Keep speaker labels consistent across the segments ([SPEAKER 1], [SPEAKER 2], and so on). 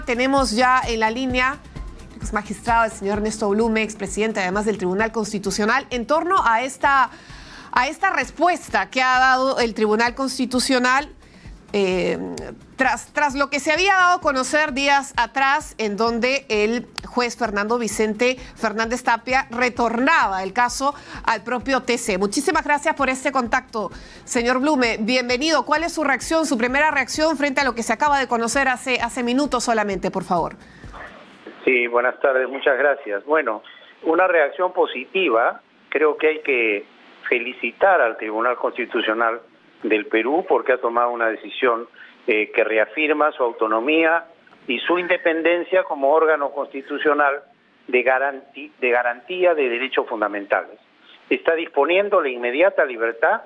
[SPEAKER 1] Tenemos ya en la línea ex magistrado, el señor Ernesto Blume, expresidente además del Tribunal Constitucional, en torno a esta respuesta que ha dado el Tribunal Constitucional tras lo que se había dado a conocer días atrás, en donde el juez Fernando Vicente Fernández Tapia retornaba el caso al propio TC. Muchísimas gracias por este contacto, señor Blume. Bienvenido. ¿Cuál es su reacción, su primera reacción frente a lo que se acaba de conocer hace minutos solamente, por favor?
[SPEAKER 2] Sí, buenas tardes, muchas gracias. Bueno, una reacción positiva. Creo que hay que felicitar al Tribunal Constitucional del Perú porque ha tomado una decisión que reafirma su autonomía y su independencia como órgano constitucional de garantía de derechos fundamentales. Está disponiendo la inmediata libertad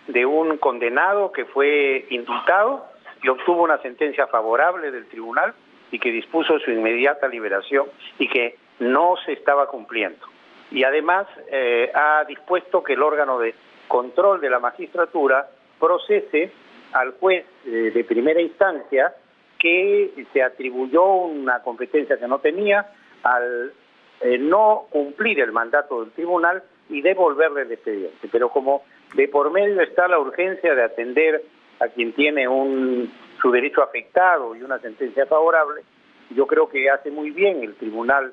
[SPEAKER 2] de un condenado que fue indultado y obtuvo una sentencia favorable del tribunal y que dispuso su inmediata liberación y que no se estaba cumpliendo. Y además ha dispuesto que el órgano de control de la magistratura procese al juez de primera instancia que se atribuyó una competencia que no tenía al no cumplir el mandato del tribunal y devolverle el expediente. Pero como de por medio está la urgencia de atender a quien tiene su derecho afectado y una sentencia favorable, yo creo que hace muy bien el Tribunal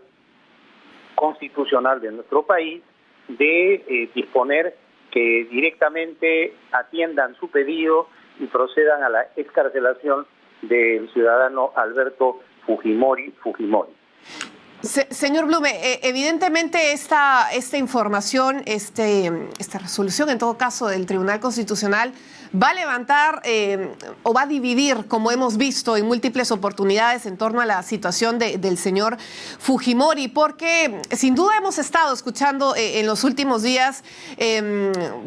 [SPEAKER 2] Constitucional de nuestro país de disponer que directamente atiendan su pedido y procedan a la excarcelación del ciudadano Alberto Fujimori.
[SPEAKER 1] Señor Blume, evidentemente esta información, esta resolución en todo caso del Tribunal Constitucional va a levantar o va a dividir, como hemos visto en múltiples oportunidades, en torno a la situación del señor Fujimori, porque sin duda hemos estado escuchando en los últimos días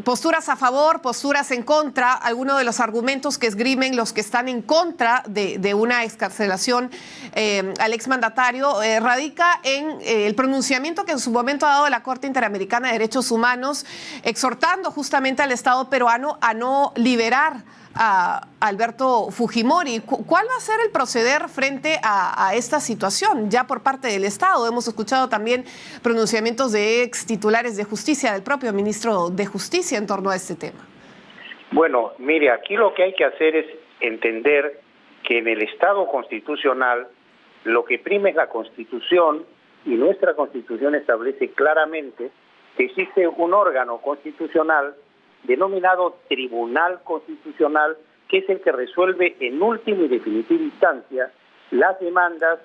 [SPEAKER 1] posturas a favor, posturas en contra. Algunos de los argumentos que esgrimen los que están en contra de una excarcelación al exmandatario radica en el pronunciamiento que en su momento ha dado la Corte Interamericana de Derechos Humanos, exhortando justamente al Estado peruano a no liberar a Alberto Fujimori. ¿Cuál va a ser el proceder frente a esta situación ya por parte del Estado? Hemos escuchado también pronunciamientos de ex titulares de justicia, del propio ministro de Justicia en torno a este tema.
[SPEAKER 2] Bueno, mire, aquí lo que hay que hacer es entender que en el Estado constitucional lo que prima es la Constitución, y nuestra Constitución establece claramente que existe un órgano constitucional denominado Tribunal Constitucional, que es el que resuelve en última y definitiva instancia las demandas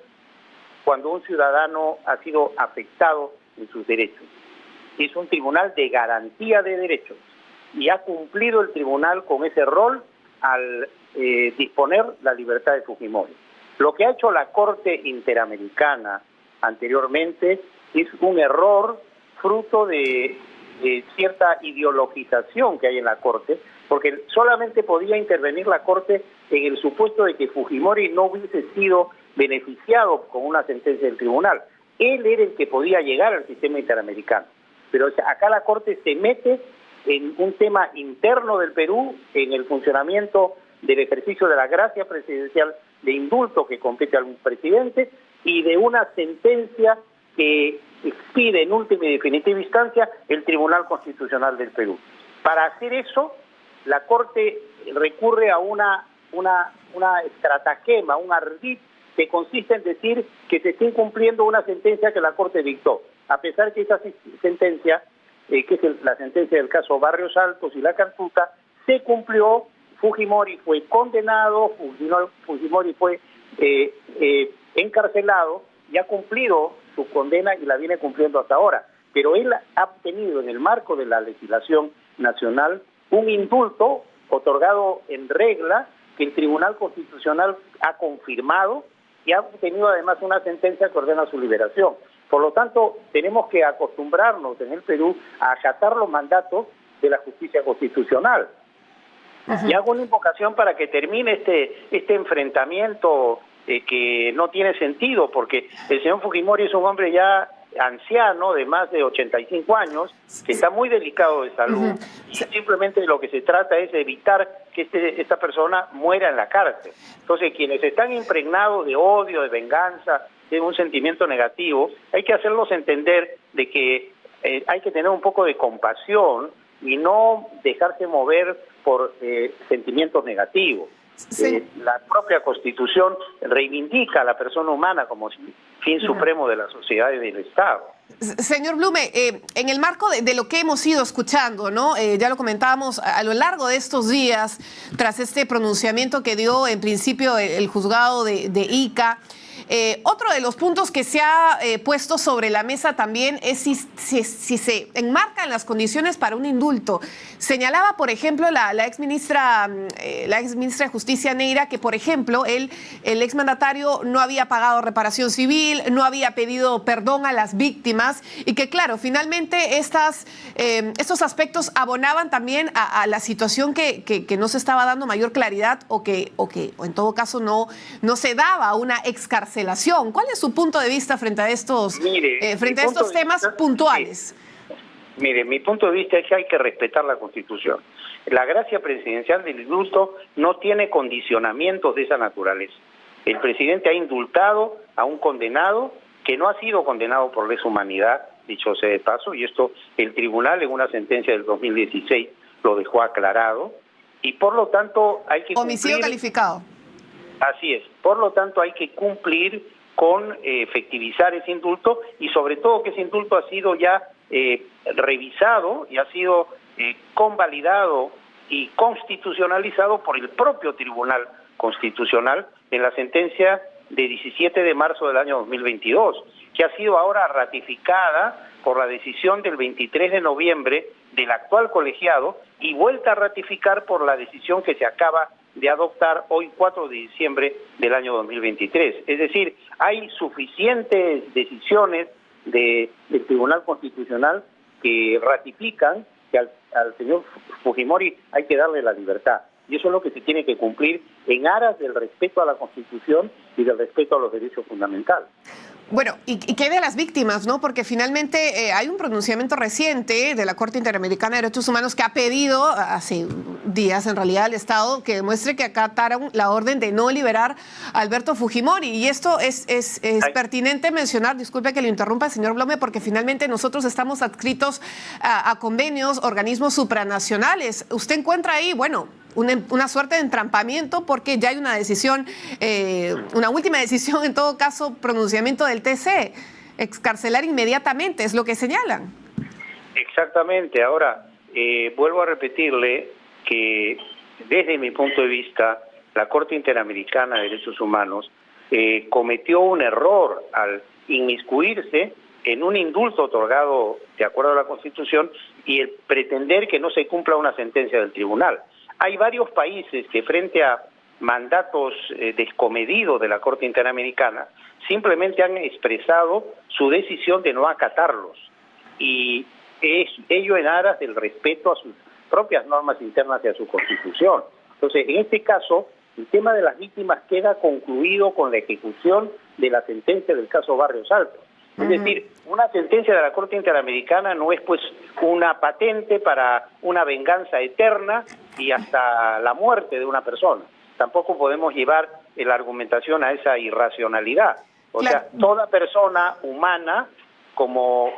[SPEAKER 2] cuando un ciudadano ha sido afectado en sus derechos. Es un tribunal de garantía de derechos y ha cumplido el tribunal con ese rol al disponer la libertad de Fujimori. Lo que ha hecho la Corte Interamericana anteriormente es un error fruto de cierta ideologización que hay en la Corte, porque solamente podía intervenir la Corte en el supuesto de que Fujimori no hubiese sido beneficiado con una sentencia del tribunal. Él era el que podía llegar al sistema interamericano. Pero acá la Corte se mete en un tema interno del Perú, en el funcionamiento del ejercicio de la gracia presidencial de indulto que compete al presidente y de una sentencia que expide en última y definitiva instancia el Tribunal Constitucional del Perú. Para hacer eso, la Corte recurre a una estratagema, un ardid, que consiste en decir que se está incumpliendo una sentencia que la Corte dictó, a pesar que esa sentencia, que es la sentencia del caso Barrios Altos y La Cantuta, se cumplió. Fujimori fue condenado, Fujimori fue encarcelado y ha cumplido su condena y la viene cumpliendo hasta ahora. Pero él ha obtenido en el marco de la legislación nacional un indulto otorgado en regla que el Tribunal Constitucional ha confirmado y ha obtenido además una sentencia que ordena su liberación. Por lo tanto, tenemos que acostumbrarnos en el Perú a acatar los mandatos de la justicia constitucional. Ajá. Y hago una invocación para que termine este enfrentamiento que no tiene sentido, porque el señor Fujimori es un hombre ya anciano de más de 85 años, que está muy delicado de salud, y simplemente lo que se trata es de evitar que esta persona muera en la cárcel. Entonces, quienes están impregnados de odio, de venganza, de un sentimiento negativo, hay que hacerlos entender de que hay que tener un poco de compasión y no dejarse mover por sentimientos negativos.
[SPEAKER 1] Sí.
[SPEAKER 2] La propia Constitución reivindica a la persona humana como fin supremo de la sociedad y del Estado.
[SPEAKER 1] Señor Blume, en el marco de lo que hemos ido escuchando, ¿no? Ya lo comentábamos a lo largo de estos días, tras este pronunciamiento que dio en principio el juzgado de Ica. Otro de los puntos que se ha puesto sobre la mesa también es si se enmarcan las condiciones para un indulto. Señalaba, por ejemplo, la exministra de Justicia Neira que, por ejemplo, el exmandatario no había pagado reparación civil, no había pedido perdón a las víctimas y que, claro, finalmente estos aspectos abonaban también a la situación que no se estaba dando mayor claridad o en todo caso no se daba una excarcelación. ¿Cuál es su punto de vista frente a estos, temas puntuales?
[SPEAKER 2] Mire, mi punto de vista es que hay que respetar la Constitución. La gracia presidencial del indulto no tiene condicionamientos de esa naturaleza. El presidente ha indultado a un condenado que no ha sido condenado por lesa humanidad, dicho sea de paso, y esto el tribunal en una sentencia del 2016 lo dejó aclarado, y por lo tanto hay que
[SPEAKER 1] homicidio calificado.
[SPEAKER 2] Así es. Por lo tanto, hay que cumplir con efectivizar ese indulto y sobre todo que ese indulto ha sido ya revisado y ha sido convalidado y constitucionalizado por el propio Tribunal Constitucional en la sentencia de 17 de marzo del año 2022, que ha sido ahora ratificada por la decisión del 23 de noviembre del actual colegiado y vuelta a ratificar por la decisión que se acaba de adoptar hoy 4 de diciembre del año 2023. Es decir, hay suficientes decisiones del Tribunal Constitucional que ratifican que al señor Fujimori hay que darle la libertad. Y eso es lo que se tiene que cumplir en aras del respeto a la Constitución y del respeto a los derechos fundamentales.
[SPEAKER 1] Bueno, ¿y qué de las víctimas, no? Porque finalmente hay un pronunciamiento reciente de la Corte Interamericana de Derechos Humanos que ha pedido, hace días en realidad, al Estado que demuestre que acataron la orden de no liberar a Alberto Fujimori. Y esto es pertinente mencionar, disculpe que lo interrumpa, señor Blume, porque finalmente nosotros estamos adscritos a convenios, organismos supranacionales. Usted encuentra ahí, bueno, una suerte de entrampamiento porque ya hay una decisión, una última decisión, en todo caso, pronunciamiento del TC, excarcelar inmediatamente, es lo que señalan.
[SPEAKER 2] Exactamente. Ahora, vuelvo a repetirle que desde mi punto de vista, la Corte Interamericana de Derechos Humanos cometió un error al inmiscuirse en un indulto otorgado de acuerdo a la Constitución y el pretender que no se cumpla una sentencia del tribunal. Hay varios países que frente a mandatos descomedidos de la Corte Interamericana simplemente han expresado su decisión de no acatarlos y es ello en aras del respeto a sus propias normas internas y a su Constitución. Entonces, en este caso, el tema de las víctimas queda concluido con la ejecución de la sentencia del caso Barrios Altos. Es decir, una sentencia de la Corte Interamericana no es pues una patente para una venganza eterna y hasta la muerte de una persona. Tampoco podemos llevar la argumentación a esa irracionalidad. O sea, toda persona humana como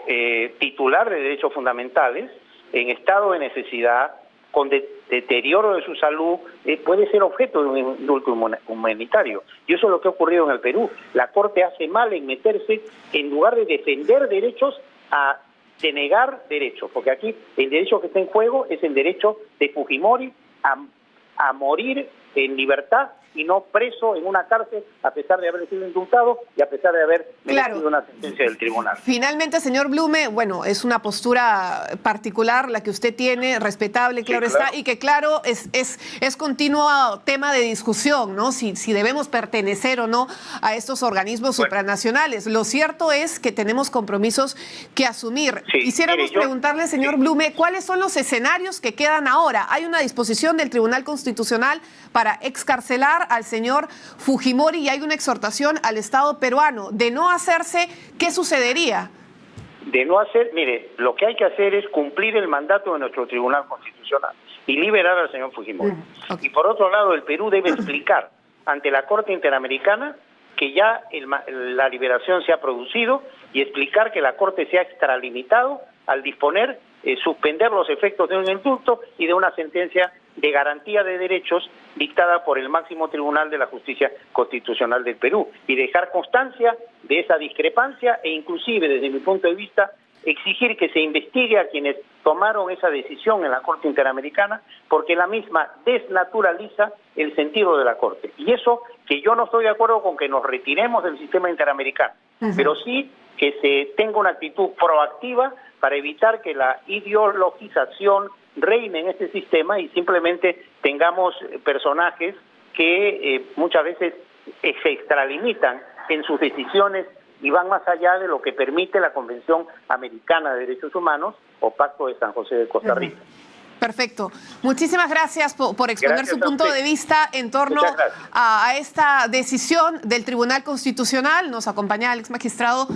[SPEAKER 2] titular de derechos fundamentales, en estado de necesidad, con deterioro de su salud, puede ser objeto de un indulto humanitario. Y eso es lo que ha ocurrido en el Perú. La Corte hace mal en meterse, en lugar de defender derechos, a denegar derechos. Porque aquí el derecho que está en juego es el derecho de Fujimori a morir en libertad y no preso en una cárcel a pesar de haber sido indultado y a pesar de haber merecido una sentencia del tribunal.
[SPEAKER 1] Finalmente, señor Blume, bueno, es una postura particular la que usted tiene, respetable, claro, sí, claro está, y que claro, es continuo tema de discusión, ¿no? Si debemos pertenecer o no a estos organismos supranacionales. Lo cierto es que tenemos compromisos que asumir. Sí, quisiéramos preguntarle, señor Blume, ¿cuáles son los escenarios que quedan ahora? Hay una disposición del Tribunal Constitucional para excarcelar al señor Fujimori y hay una exhortación al Estado peruano. De no hacerse, ¿qué sucedería?
[SPEAKER 2] de no hacer, mire, lo que hay que hacer es cumplir el mandato de nuestro Tribunal Constitucional y liberar al señor Fujimori.
[SPEAKER 1] Okay.
[SPEAKER 2] Y por otro lado, el Perú debe explicar ante la Corte Interamericana que ya la liberación se ha producido y explicar que la Corte se ha extralimitado al disponer, suspender los efectos de un indulto y de una sentencia de garantía de derechos dictada por el máximo tribunal de la justicia constitucional del Perú y dejar constancia de esa discrepancia e inclusive desde mi punto de vista exigir que se investigue a quienes tomaron esa decisión en la Corte Interamericana porque la misma desnaturaliza el sentido de la Corte. Y eso que yo no estoy de acuerdo con que nos retiremos del sistema interamericano, pero sí que se tenga una actitud proactiva para evitar que la ideologización reine en este sistema y simplemente tengamos personajes que muchas veces se extralimitan en sus decisiones y van más allá de lo que permite la Convención Americana de Derechos Humanos o Pacto de San José de Costa Rica.
[SPEAKER 1] Perfecto. Muchísimas gracias por exponer
[SPEAKER 2] Gracias
[SPEAKER 1] su punto de vista en torno a esta decisión del Tribunal Constitucional. Nos acompaña el ex magistrado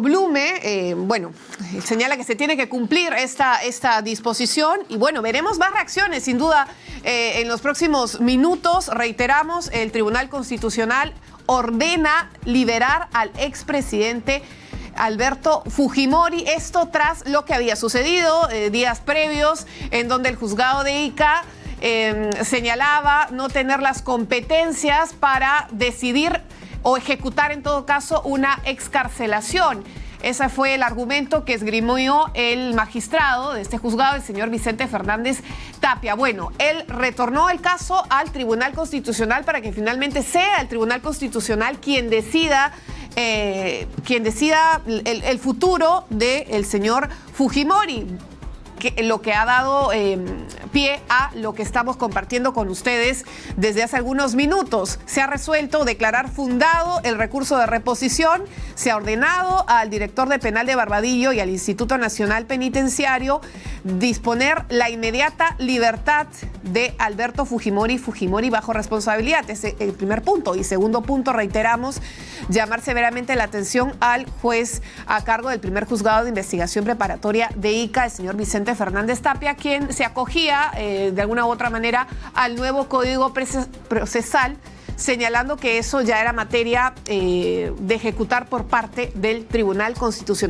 [SPEAKER 1] Blume. Bueno, señala que se tiene que cumplir esta disposición y bueno, veremos más reacciones sin duda en los próximos minutos. Reiteramos, el Tribunal Constitucional ordena liberar al expresidente Alberto Fujimori, esto tras lo que había sucedido días previos en donde el juzgado de Ica señalaba no tener las competencias para decidir o ejecutar en todo caso una excarcelación. Ese fue el argumento que esgrimió el magistrado de este juzgado, el señor Vicente Fernández Tapia. Bueno, él retornó el caso al Tribunal Constitucional para que finalmente sea el Tribunal Constitucional quien decida el futuro del señor Fujimori, lo que ha dado pie a lo que estamos compartiendo con ustedes desde hace algunos minutos. Se ha resuelto declarar fundado el recurso de reposición, se ha ordenado al director de penal de Barbadillo y al Instituto Nacional Penitenciario disponer la inmediata libertad de Alberto Fujimori bajo responsabilidad. Ese es el primer punto. Y segundo punto, reiteramos, llamar severamente la atención al juez a cargo del primer juzgado de investigación preparatoria de Ica, el señor Vicente Fernández Tapia, quien se acogía de alguna u otra manera al nuevo Código Procesal, señalando que eso ya era materia de ejecutar por parte del Tribunal Constitucional.